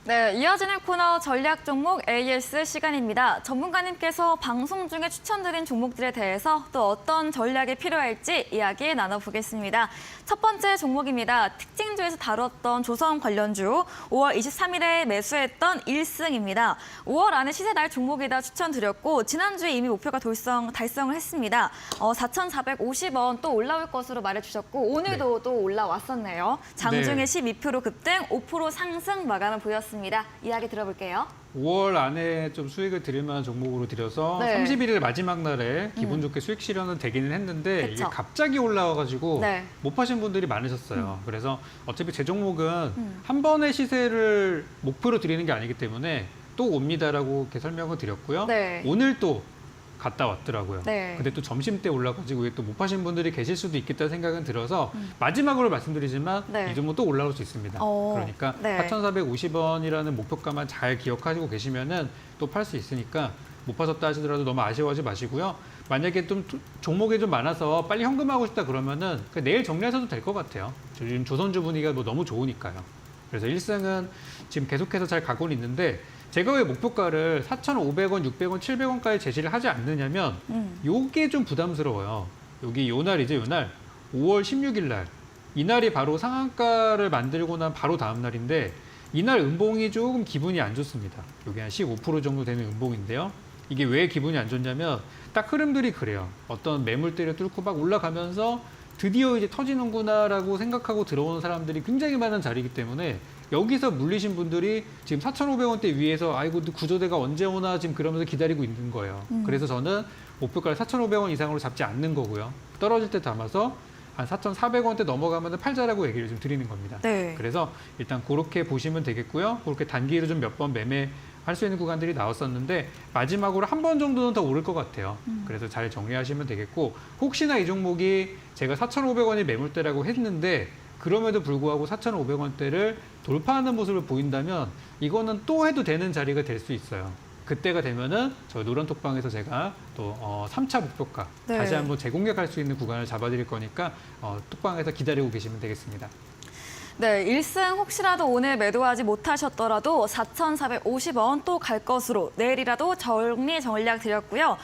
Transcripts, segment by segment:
네, 이어지는 코너 전략 종목 AS 시간입니다. 전문가님께서 방송 중에 추천드린 종목들에 대해서 또 어떤 전략이 필요할지 이야기 나눠보겠습니다. 첫 번째 종목입니다. 특징주에서 다뤘던 조선 관련주 5월 23일에 매수했던 1승입니다. 5월 안에 시세 날 종목이다 추천드렸고 지난주에 이미 목표가 달성을 했습니다. 4,450원 또 올라올 것으로 말해주셨고 오늘도 또 올라왔었네요. 장중에 12% 급등, 5% 상승 마감을 보였습니다. 이야기 들어볼게요. 5월 안에 좀 수익을 드릴 만한 종목으로 드려서 31일 마지막 날에 기분 좋게 수익 실현은 되기는 했는데 이게 갑자기 올라와가지고 못 파신 분들이 많으셨어요. 그래서 어차피 제 종목은 한 번의 시세를 목표로 드리는 게 아니기 때문에 또 옵니다라고 이렇게 설명을 드렸고요. 오늘 또 갔다 왔더라고요. 근데 또 점심 때 올라가지고 또 못 파신 분들이 계실 수도 있겠다는 생각은 들어서 마지막으로 말씀드리지만 이 종목 또 올라올 수 있습니다. 그러니까 4,450원이라는 목표가만 잘 기억하시고 계시면은 또 팔 수 있으니까 못 파셨다 하시더라도 너무 아쉬워하지 마시고요. 만약에 좀 종목이 좀 많아서 빨리 현금하고 싶다 그러면은 내일 정리하셔도 될 것 같아요. 지금 조선주 분위기가 뭐 너무 좋으니까요. 그래서 1승은 지금 계속해서 잘 가고 있는데 제가 왜 목표가를 4,500원, 600원, 700원까지 제시를 하지 않느냐면 요게 좀 부담스러워요. 여기 요 날이죠, 요 날. 5월 16일 날. 이날이 바로 상한가를 만들고 난 바로 다음 날인데 이날 음봉이 조금 기분이 안 좋습니다. 요게 한 15% 정도 되는 음봉인데요. 이게 왜 기분이 안 좋냐면 딱 흐름들이 그래요. 어떤 매물대를 뚫고 막 올라가면서 드디어 이제 터지는구나라고 생각하고 들어오는 사람들이 굉장히 많은 자리이기 때문에 여기서 물리신 분들이 지금 4,500원대 위에서 아이고 구조대가 언제 오나 지금 그러면서 기다리고 있는 거예요. 그래서 저는 목표가를 4,500원 이상으로 잡지 않는 거고요. 떨어질 때 담아서 한 4,400원대 넘어가면 팔자라고 얘기를 좀 드리는 겁니다. 그래서 일단 그렇게 보시면 되겠고요. 그렇게 단기로 좀 몇 번 매매할 수 있는 구간들이 나왔었는데 마지막으로 한 번 정도는 더 오를 것 같아요. 그래서 잘 정리하시면 되겠고 혹시나 이 종목이 제가 4,500원이 매물대라고 했는데 그럼에도 불구하고 4,500원대를 돌파하는 모습을 보인다면 이거는 또 해도 되는 자리가 될 수 있어요. 그때가 되면은 저희 노란톡방에서 제가 또 3차 목표가 다시 한번 재공략할 수 있는 구간을 잡아드릴 거니까 톡방에서 기다리고 계시면 되겠습니다. 네, 1승 혹시라도 오늘 매도하지 못하셨더라도 4,450원 또 갈 것으로 내일이라도 정리 전략 드렸고요.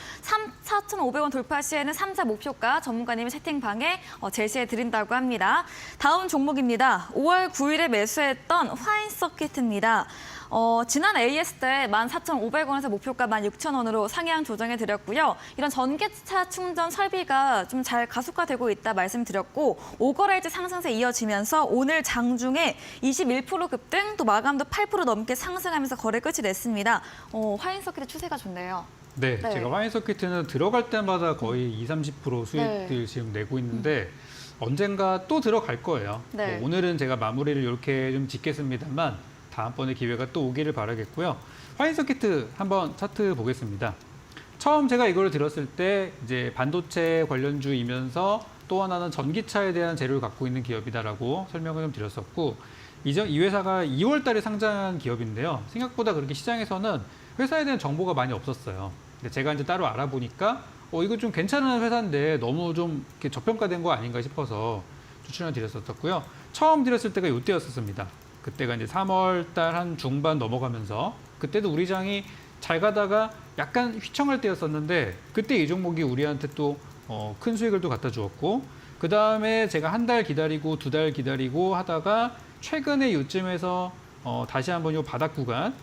4,500원 돌파 시에는 3차 목표가 전문가님의 채팅방에 제시해 드린다고 합니다. 다음 종목입니다. 5월 9일에 매수했던 화인서킷입니다. 지난 AS 때 14,500원에서 목표가 16,000원으로 상향 조정해 드렸고요. 이런 전기차 충전 설비가 좀 잘 가속화되고 있다 말씀드렸고 5거래일째 상승세 이어지면서 오늘 장중에 21% 급등 또 마감도 8% 넘게 상승하면서 거래 끝이 냈습니다. 화인서킷의 추세가 좋네요. 네, 제가 화인서킷은 들어갈 때마다 거의 20-30% 수익들 지금 내고 있는데 언젠가 또 들어갈 거예요. 뭐 오늘은 제가 마무리를 이렇게 좀 짓겠습니다만 다음번에 기회가 또 오기를 바라겠고요. 화인서킷 한번 차트 보겠습니다. 처음 제가 이걸 들었을 때 이제 반도체 관련주이면서 또 하나는 전기차에 대한 재료를 갖고 있는 기업이다라고 설명을 좀 드렸었고 이 회사가 2월 달에 상장한 기업인데요. 생각보다 그렇게 시장에서는 회사에 대한 정보가 많이 없었어요. 근데 제가 이제 따로 알아보니까 이거 좀 괜찮은 회사인데 너무 좀 이렇게 저평가된 거 아닌가 싶어서 추천을 드렸었고요. 처음 드렸을 때가 이때였었습니다. 그때가 이제 3월 달 한 중반 넘어가면서 그때도 우리 장이 잘 가다가 약간 휘청할 때였었는데 그때 이 종목이 우리한테 또 큰 수익을 또 갖다 주었고 그 다음에 제가 한 달 기다리고 2달 기다리고 하다가 최근에 요쯤에서 다시 한번 요 바닥 구간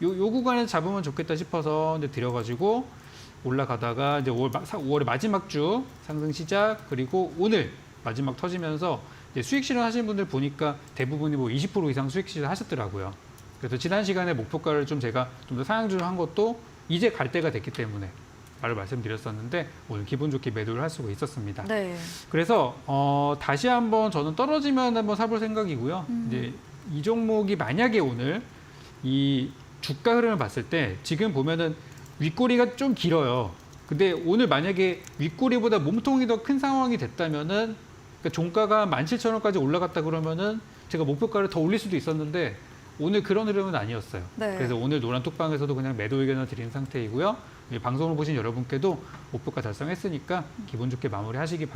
요 구간에서 잡으면 좋겠다 싶어서 이제 들여가지고 올라가다가 이제 5월의 마지막 주 상승 시작 그리고 오늘 마지막 터지면서 이제 수익 실현하시는 분들 보니까 대부분이 뭐 20% 이상 수익 실현하셨더라고요. 그래서 지난 시간에 목표가를 좀 제가 좀 더 상향 한 것도 이제 갈 때가 됐기 때문에 바로 말씀드렸었는데 오늘 기분 좋게 매도를 할 수가 있었습니다. 그래서 다시 한번 저는 떨어지면 한번 사볼 생각이고요. 이제 이 종목이 만약에 오늘 이 주가 흐름을 봤을 때 지금 보면은 윗꼬리가 좀 길어요. 근데 오늘 만약에 윗꼬리보다 몸통이 더 큰 상황이 됐다면은 그러니까 종가가 17,000원까지 올라갔다 그러면은 제가 목표가를 더 올릴 수도 있었는데 오늘 그런 흐름은 아니었어요. 그래서 오늘 노란톡방에서도 그냥 매도 의견을 드린 상태이고요. 방송을 보신 여러분께도 목표가 달성했으니까 기분 좋게 마무리하시기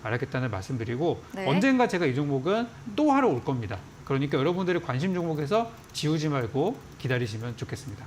알았겠다는 말씀드리고 네. 언젠가 제가 이 종목은 또 하러 올 겁니다. 그러니까 여러분들의 관심 종목에서 지우지 말고 기다리시면 좋겠습니다.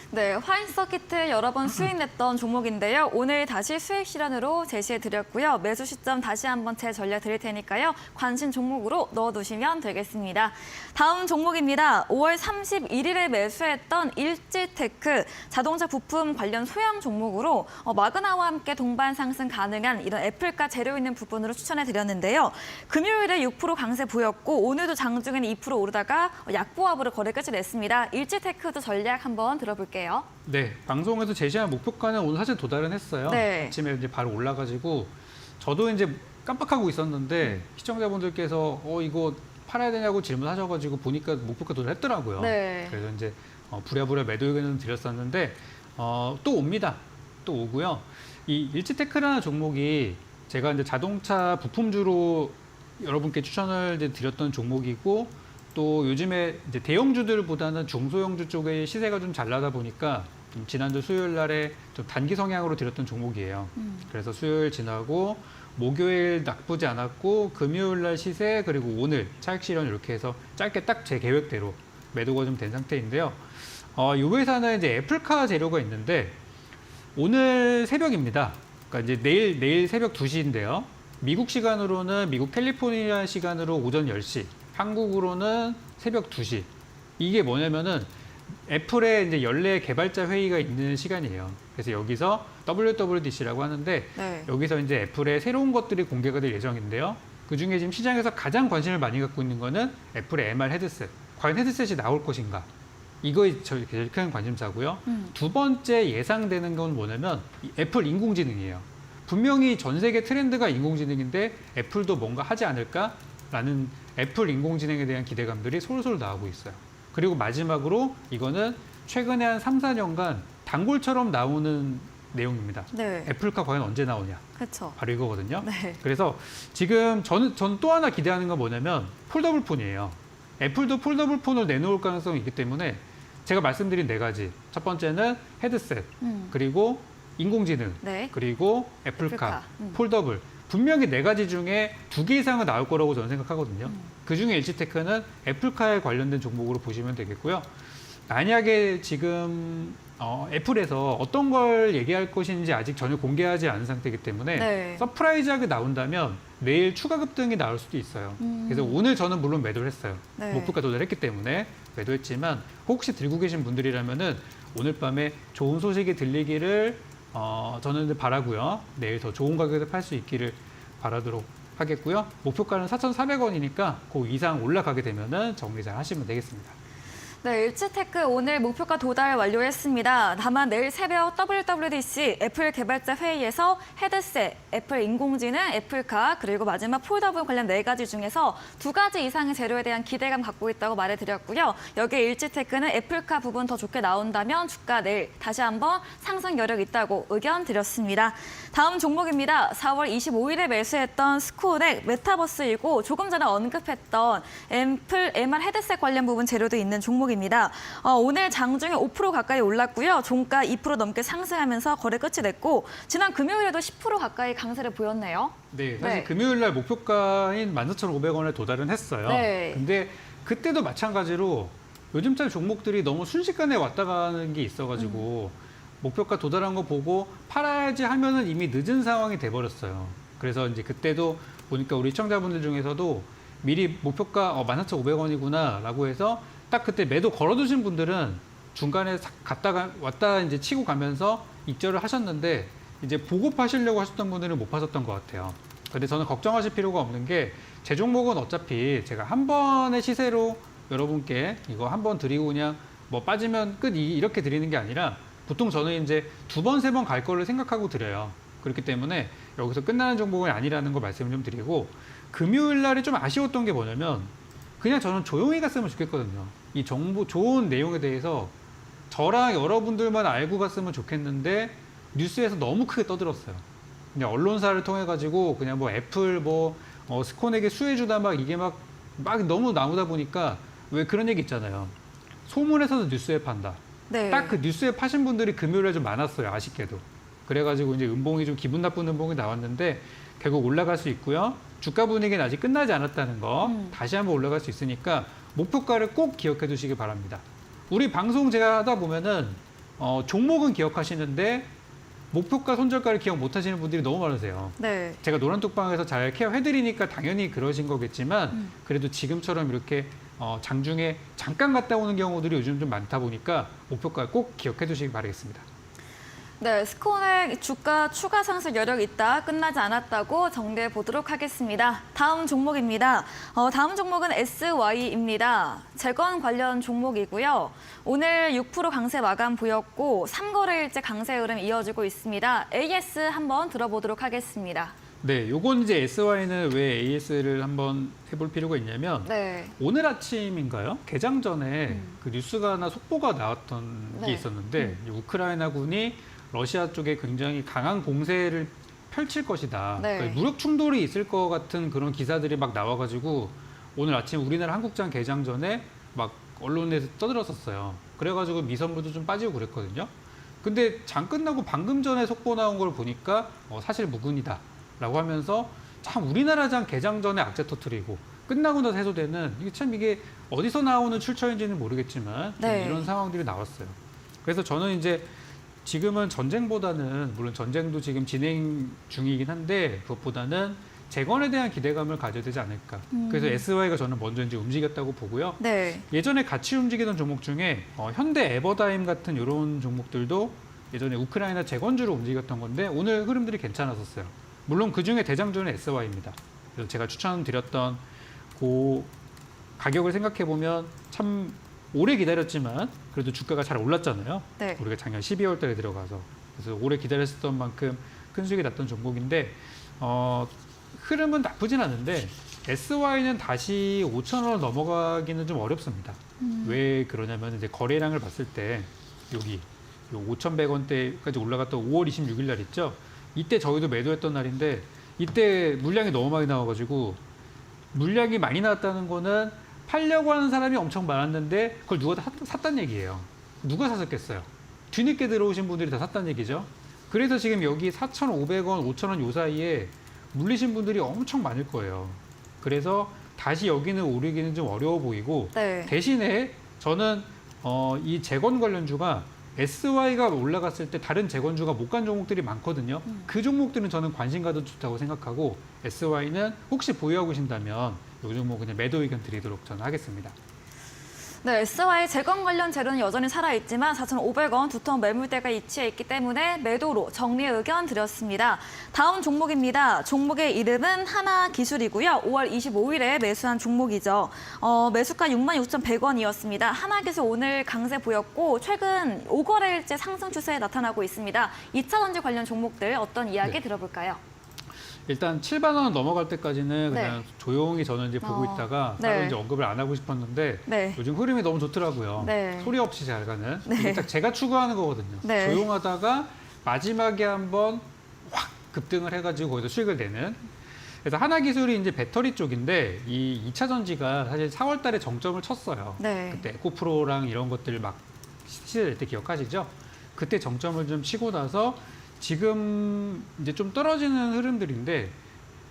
네, 화인 서키트 여러 번 수익 냈던 종목인데요. 오늘 다시 수익 실현으로 제시해드렸고요. 매수 시점 다시 한번 제 전략 드릴 테니까요. 관심 종목으로 넣어두시면 되겠습니다. 다음 종목입니다. 5월 31일에 매수했던 일지테크 자동차 부품 관련 소형 종목으로 마그나와 함께 동반 상승 가능한 이런 애플과 재료 있는 부분으로 추천해드렸는데요. 금요일에 6% 강세 보였고 오늘도 장중에는 2% 오르다가 약보합으로 거래 끝이 냈습니다. 일지테크도 전략 한번 들어볼게요. 네, 방송에서 제시한 목표가는 오늘 사실 도달은 했어요. 네. 아침에 이제 바로 올라가지고 저도 이제 깜빡하고 있었는데 시청자분들께서 이거 팔아야 되냐고 질문하셔가지고 보니까 목표가 도달했더라고요. 네. 그래서 이제 부랴부랴 매도 의견을 드렸었는데 또 옵니다. 또 오고요. 이 일지테크라는 종목이 제가 이제 자동차 부품주로 여러분께 추천을 이제 드렸던 종목이고. 또 요즘에 이제 대형주들보다는 중소형주 쪽의 시세가 좀 잘 나다 보니까 지난주 수요일 날에 좀 단기 성향으로 드렸던 종목이에요. 그래서 수요일 지나고 목요일 나쁘지 않았고 금요일 날 시세 그리고 오늘 차익 실현 이렇게 해서 짧게 딱 제 계획대로 매도가 좀 된 상태인데요. 이 회사는 이제 애플카 재료가 있는데 오늘 새벽입니다. 그러니까 이제 내일 새벽 2시인데요. 미국 시간으로는 미국 캘리포니아 시간으로 오전 10시. 한국으로는 새벽 2시. 이게 뭐냐면은 애플의 이제 연례 개발자 회의가 있는 시간이에요. 그래서 여기서 WWDC라고 하는데 네. 여기서 이제 애플의 새로운 것들이 공개가 될 예정인데요. 그중에 지금 시장에서 가장 관심을 많이 갖고 있는 거는 애플의 MR 헤드셋. 과연 헤드셋이 나올 것인가? 이거에 제일 큰 관심사고요. 두 번째 예상되는 건 뭐냐면 애플 인공지능이에요. 분명히 전 세계 트렌드가 인공지능인데 애플도 뭔가 하지 않을까라는 애플 인공지능에 대한 기대감들이 솔솔 나오고 있어요. 그리고 마지막으로 이거는 최근에 한 3, 4년간 단골처럼 나오는 내용입니다. 네. 애플카 과연 언제 나오냐? 그렇죠. 바로 이거거든요. 네. 그래서 지금 저는 또 하나 기대하는 건 뭐냐면 폴더블 폰이에요. 애플도 폴더블 폰을 내놓을 가능성이 있기 때문에 제가 말씀드린 4가지. 첫 번째는 헤드셋, 그리고 인공지능, 네. 그리고 애플카, 애플카. 폴더블. 분명히 4가지 중에 2개 이상은 나올 거라고 저는 생각하거든요. 그중에 일지테크는 애플카에 관련된 종목으로 보시면 되겠고요. 만약에 지금 애플에서 어떤 걸 얘기할 것인지 아직 전혀 공개하지 않은 상태이기 때문에 네. 서프라이즈하게 나온다면 내일 추가 급등이 나올 수도 있어요. 그래서 오늘 저는 물론 매도를 했어요. 네. 목표가 도달했기 때문에 매도했지만 혹시 들고 계신 분들이라면은 오늘 밤에 좋은 소식이 들리기를 저는 바라고요. 내일 더 좋은 가격에 팔 수 있기를 바라도록 하겠고요. 목표가는 4,400원이니까 그 이상 올라가게 되면은 정리 잘 하시면 되겠습니다. 네, 일지테크 오늘 목표가 도달 완료했습니다. 다만 내일 새벽 WWDC 애플 개발자 회의에서 헤드셋, 애플 인공지능, 애플카 그리고 마지막 폴더블 관련 4가지 중에서 2가지 이상의 재료에 대한 기대감 갖고 있다고 말해드렸고요. 여기에 일지테크는 애플카 부분 더 좋게 나온다면 주가 내일 다시 한번 상승 여력 있다고 의견 드렸습니다. 다음 종목입니다. 4월 25일에 매수했던 스코넥 메타버스이고 조금 전에 언급했던 애플 MR 헤드셋 관련 부분 재료도 있는 종목입니다. 오늘 장중에 5% 가까이 올랐고요. 종가 2% 넘게 상승하면서 거래 끝이 냈고 지난 금요일에도 10% 가까이 강세를 보였네요. 네, 사실 네. 금요일 날 목표가인 14,500원에 도달은 했어요. 네. 근데 그때도 마찬가지로 요즘처럼 종목들이 너무 순식간에 왔다 가는 게 있어가지고 목표가 도달한 거 보고 팔아야지 하면은 이미 늦은 상황이 돼버렸어요. 그래서 이제 그때도 보니까 우리 시청자분들 중에서도 미리 목표가 14,500원이구나 라고 해서 딱 그때 매도 걸어두신 분들은 중간에 갔다가 왔다 이제 치고 가면서 입절을 하셨는데 이제 보고 파시려고 하셨던 분들은 못 파셨던 것 같아요. 근데 저는 걱정하실 필요가 없는 게 제 종목은 어차피 제가 한 번의 시세로 여러분께 이거 한 번 드리고 그냥 뭐 빠지면 끝 이렇게 드리는 게 아니라 보통 저는 이제 2번, 3번 갈 거를 생각하고 드려요. 그렇기 때문에 여기서 끝나는 종목은 아니라는 걸 말씀을 좀 드리고 금요일 날이 좀 아쉬웠던 게 뭐냐면 그냥 저는 조용히 갔으면 좋겠거든요. 이 정보 좋은 내용에 대해서 저랑 여러분들만 알고 갔으면 좋겠는데 뉴스에서 너무 크게 떠들었어요. 그냥 언론사를 통해 가지고 그냥 뭐 애플 스코넥에 수혜주다 막 이게 막 너무 나오다 보니까 왜 그런 얘기 있잖아요. 소문에서도 뉴스에 판다. 네. 딱 그 뉴스에 파신 분들이 금요일에 좀 많았어요. 아쉽게도. 그래가지고 이제 음봉이 좀 기분 나쁜 음봉이 나왔는데 결국 올라갈 수 있고요. 주가 분위기는 아직 끝나지 않았다는 거 다시 한번 올라갈 수 있으니까 목표가를 꼭 기억해 두시기 바랍니다. 우리 방송 제가 하다 보면은 종목은 기억하시는데 목표가, 손절가를 기억 못 하시는 분들이 너무 많으세요. 네. 제가 노란톡방에서 잘 케어해드리니까 당연히 그러신 거겠지만 그래도 지금처럼 이렇게 장중에 잠깐 갔다 오는 경우들이 요즘 좀 많다 보니까 목표가 꼭 기억해 두시기 바라겠습니다. 네, 스코넥 주가 추가 상승 여력 있다, 끝나지 않았다고 정리해 보도록 하겠습니다. 다음 종목입니다. 다음 종목은 SY입니다. 재건 관련 종목이고요. 오늘 6% 강세 마감 보였고 3거래일째 강세 흐름 이어지고 있습니다. AS 한번 들어보도록 하겠습니다. 네, 요건 이제 SY는 왜 AS를 한번 해볼 필요가 있냐면 네. 오늘 아침인가요? 개장 전에 그 뉴스가나 속보가 나왔던 게 있었는데 우크라이나군이 러시아 쪽에 굉장히 강한 공세를 펼칠 것이다. 네. 그러니까 무력 충돌이 있을 것 같은 그런 기사들이 막 나와가지고 오늘 아침 우리나라 한국장 개장 전에 막 언론에서 떠들었었어요. 그래가지고 미선물도 좀 빠지고 그랬거든요. 근데 장 끝나고 방금 전에 속보 나온 걸 보니까 사실 무근이다 라고 하면서 참 우리나라 장 개장 전에 악재 터뜨리고 끝나고 나서 해소되는 이게 어디서 나오는 출처인지는 모르겠지만 네. 이런 상황들이 나왔어요. 그래서 저는 이제 지금은 전쟁보다는 물론 전쟁도 지금 진행 중이긴 한데 그것보다는 재건에 대한 기대감을 가져야 되지 않을까. 그래서 SY가 저는 먼저 이제 움직였다고 보고요. 네. 예전에 같이 움직이던 종목 중에 현대 에버다임 같은 이런 종목들도 예전에 우크라이나 재건주로 움직였던 건데 오늘 흐름들이 괜찮았었어요. 물론 그중에 대장주는 SY입니다. 그래서 제가 추천드렸던 그 가격을 생각해 보면 참 오래 기다렸지만 그래도 주가가 잘 올랐잖아요. 네. 우리가 작년 12월 달에 들어가서. 그래서 오래 기다렸었던 만큼 큰 수익이 났던 종목인데 흐름은 나쁘진 않은데 SY는 다시 5,000원을 넘어가기는 좀 어렵습니다. 왜 그러냐면 이제 거래량을 봤을 때 여기 요 5,100원대까지 올라갔던 5월 26일 날 있죠. 이때 저희도 매도했던 날인데 이때 물량이 너무 많이 나와가지고 물량이 많이 나왔다는 거는 팔려고 하는 사람이 엄청 많았는데 그걸 누가 다 샀다는 얘기예요. 누가 샀었겠어요? 뒤늦게 들어오신 분들이 다 샀다는 얘기죠. 그래서 지금 여기 4,500원, 5,000원 요 사이에 물리신 분들이 엄청 많을 거예요. 그래서 다시 여기는 오르기는 좀 어려워 보이고 네. 대신에 저는 이 재건 관련주가 SY가 올라갔을 때 다른 재건주가 못 간 종목들이 많거든요. 그 종목들은 저는 관심 가도 좋다고 생각하고 SY는 혹시 보유하고 계신다면 이 종목 그냥 매도 의견 드리도록 저는 하겠습니다. 네, SY 재건 관련 재료는 여전히 살아있지만 4,500원 두텀 매물대가 위치해 있기 때문에 매도로 정리 의견 드렸습니다. 다음 종목입니다. 종목의 이름은 하나기술이고요. 5월 25일에 매수한 종목이죠. 매수가 66,100원이었습니다. 하나기술 오늘 강세 보였고 최근 5거래일째 상승 추세에 나타나고 있습니다. 2차전지 관련 종목들 어떤 이야기 네. 들어볼까요? 일단 7만 원 넘어갈 때까지는 그냥 네. 조용히 저는 이제 보고 있다가 네. 따로 이제 언급을 안 하고 싶었는데 네. 요즘 흐름이 너무 좋더라고요. 네. 소리 없이 잘 가는. 네. 이게 딱 제가 추구하는 거거든요. 네. 조용하다가 마지막에 한번 확 급등을 해가지고 거기서 수익을 내는. 그래서 하나기술이 이제 배터리 쪽인데 이 2차 전지가 사실 4월 달에 정점을 쳤어요. 네. 그때 에코프로랑 이런 것들 막 시절일 때 기억하시죠? 그때 정점을 좀 치고 나서 지금 이제 좀 떨어지는 흐름들인데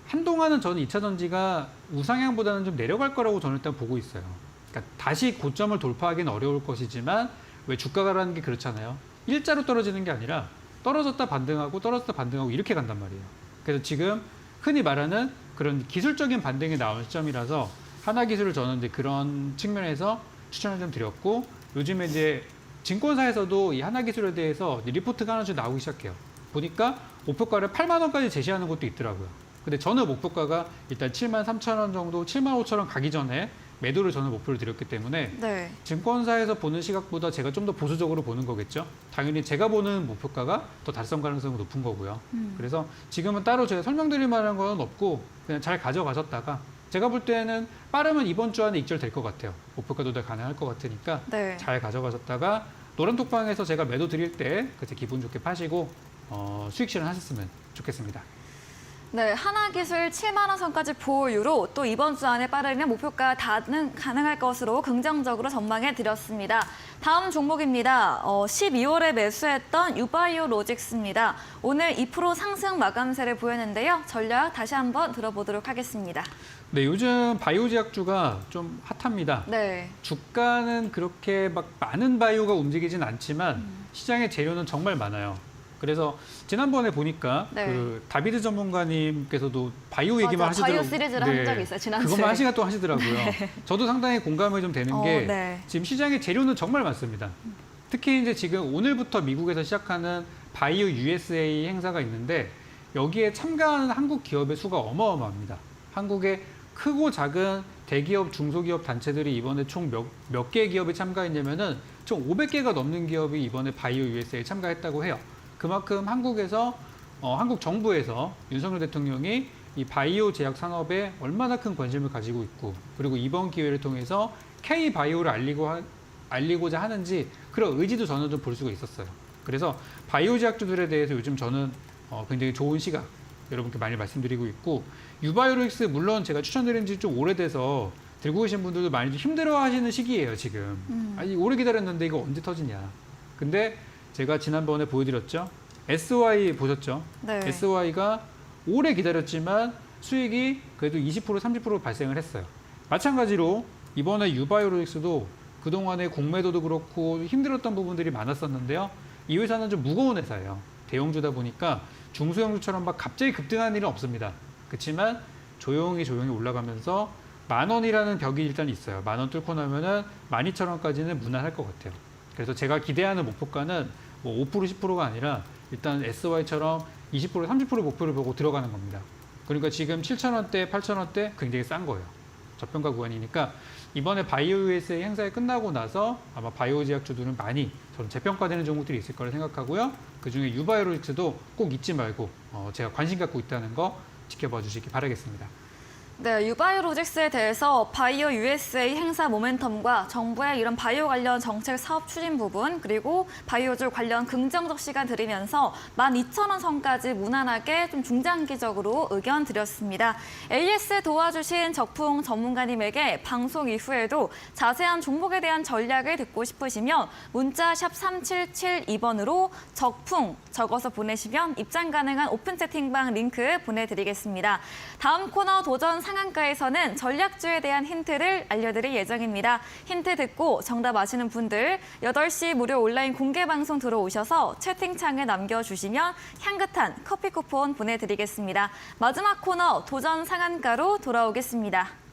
한동안은 저는 2차 전지가 우상향보다는 좀 내려갈 거라고 저는 일단 보고 있어요. 그러니까 다시 고점을 돌파하기는 어려울 것이지만 왜 주가라는 게 그렇잖아요. 일자로 떨어지는 게 아니라 떨어졌다 반등하고 떨어졌다 반등하고 이렇게 간단 말이에요. 그래서 지금 흔히 말하는 그런 기술적인 반등이 나온 시점이라서 하나기술을 저는 이제 그런 측면에서 추천을 좀 드렸고 요즘에 이제 증권사에서도 이 하나기술에 대해서 리포트가 하나씩 나오기 시작해요. 보니까 목표가를 8만 원까지 제시하는 것도 있더라고요. 근데 저는 목표가가 일단 7만 3천 원 정도, 7만 5천 원 가기 전에 매도를 저는 목표를 드렸기 때문에 네. 증권사에서 보는 시각보다 제가 좀 더 보수적으로 보는 거겠죠. 당연히 제가 보는 목표가가 더 달성 가능성이 높은 거고요. 그래서 지금은 따로 제가 설명드릴 만한 건 없고 그냥 잘 가져가셨다가 제가 볼 때는 빠르면 이번 주 안에 익절될 것 같아요. 목표가 도달 가능할 것 같으니까 네. 잘 가져가셨다가 노란톡방에서 제가 매도 드릴 때 그때 기분 좋게 파시고 수익 실현하셨으면 좋겠습니다. 네, 하나기술 7만 원 선까지 보유로 또 이번 주 안에 빠르면 목표가 가능할 것으로 긍정적으로 전망해 드렸습니다. 다음 종목입니다. 12월에 매수했던 유바이오 로직스입니다. 오늘 2% 상승 마감세를 보였는데요. 전략 다시 한번 들어보도록 하겠습니다. 네, 요즘 바이오 제약주가 좀 핫합니다. 네. 주가는 그렇게 막 많은 바이오가 움직이진 않지만 시장의 재료는 정말 많아요. 그래서 지난번에 보니까 네. 그 다비드 전문가님께서도 바이오 얘기만 하시더라고요. 바이오 시리즈를 한 적이 있어요, 지난주에. 그것만 한 시간 동안 하시더라고요. 네. 저도 상당히 공감이 좀 되는 게 네. 지금 시장의 재료는 정말 많습니다. 특히 이제 지금 오늘부터 미국에서 시작하는 바이오 USA 행사가 있는데 여기에 참가하는 한국 기업의 수가 어마어마합니다. 한국의 크고 작은 대기업, 중소기업 단체들이 이번에 총 몇 개의 기업이 참가했냐면은 총 500개가 넘는 기업이 이번에 바이오 USA에 참가했다고 해요. 그만큼 한국에서 한국 정부에서 윤석열 대통령이 이 바이오 제약 산업에 얼마나 큰 관심을 가지고 있고 그리고 이번 기회를 통해서 K 바이오를 알리고자 하는지 그런 의지도 저는 좀 볼 수가 있었어요. 그래서 바이오 제약주들에 대해서 요즘 저는 굉장히 좋은 시각 여러분께 많이 말씀드리고 있고 유바이오로직스 물론 제가 추천드린 지 좀 오래돼서 들고 계신 분들도 많이 좀 힘들어하시는 시기예요 지금. 아니 오래 기다렸는데 이거 언제 터지냐. 근데 제가 지난번에 보여드렸죠. SY 보셨죠? 네. SY가 오래 기다렸지만 수익이 그래도 20% 30% 발생을 했어요. 마찬가지로 이번에 유바이오로직스도 그동안에 공매도도 그렇고 힘들었던 부분들이 많았었는데요. 이 회사는 좀 무거운 회사예요. 대형주다 보니까 중소형주처럼 막 갑자기 급등하는 일은 없습니다. 그렇지만 조용히 올라가면서 10,000원이라는 벽이 일단 있어요. 10,000원 뚫고 나면은 12,000원까지는 무난할 것 같아요. 그래서 제가 기대하는 목표가는 뭐 5% 10%가 아니라 일단 SY처럼 20% 30% 목표를 보고 들어가는 겁니다. 그러니까 지금 7,000원대 8,000원대 굉장히 싼 거예요. 저평가 구간이니까 이번에 바이오 USA 행사에 끝나고 나서 아마 바이오 제약주들은 많이 저는 재평가되는 종목들이 있을 거라 생각하고요. 그중에 유바이오로직스도 꼭 잊지 말고 제가 관심 갖고 있다는 거 지켜봐 주시기 바라겠습니다. 네, 유바이오로직스에 대해서 바이오 USA 행사 모멘텀과 정부의 이런 바이오 관련 정책 사업 추진 부분 그리고 바이오주 관련 긍정적 시간 들으면서 12,000원 선까지 무난하게 좀 중장기적으로 의견 드렸습니다. AS 도와주신 적풍 전문가님에게 방송 이후에도 자세한 종목에 대한 전략을 듣고 싶으시면 문자 샵 3772번으로 적풍 적어서 보내시면 입장 가능한 오픈 채팅방 링크 보내드리겠습니다. 다음 코너 도전 상한가에서는 전략주에 대한 힌트를 알려드릴 예정입니다. 힌트 듣고 정답 아시는 분들 8시 무료 온라인 공개 방송 들어오셔서 채팅창에 남겨주시면 향긋한 커피 쿠폰 보내드리겠습니다. 마지막 코너 도전 상한가로 돌아오겠습니다.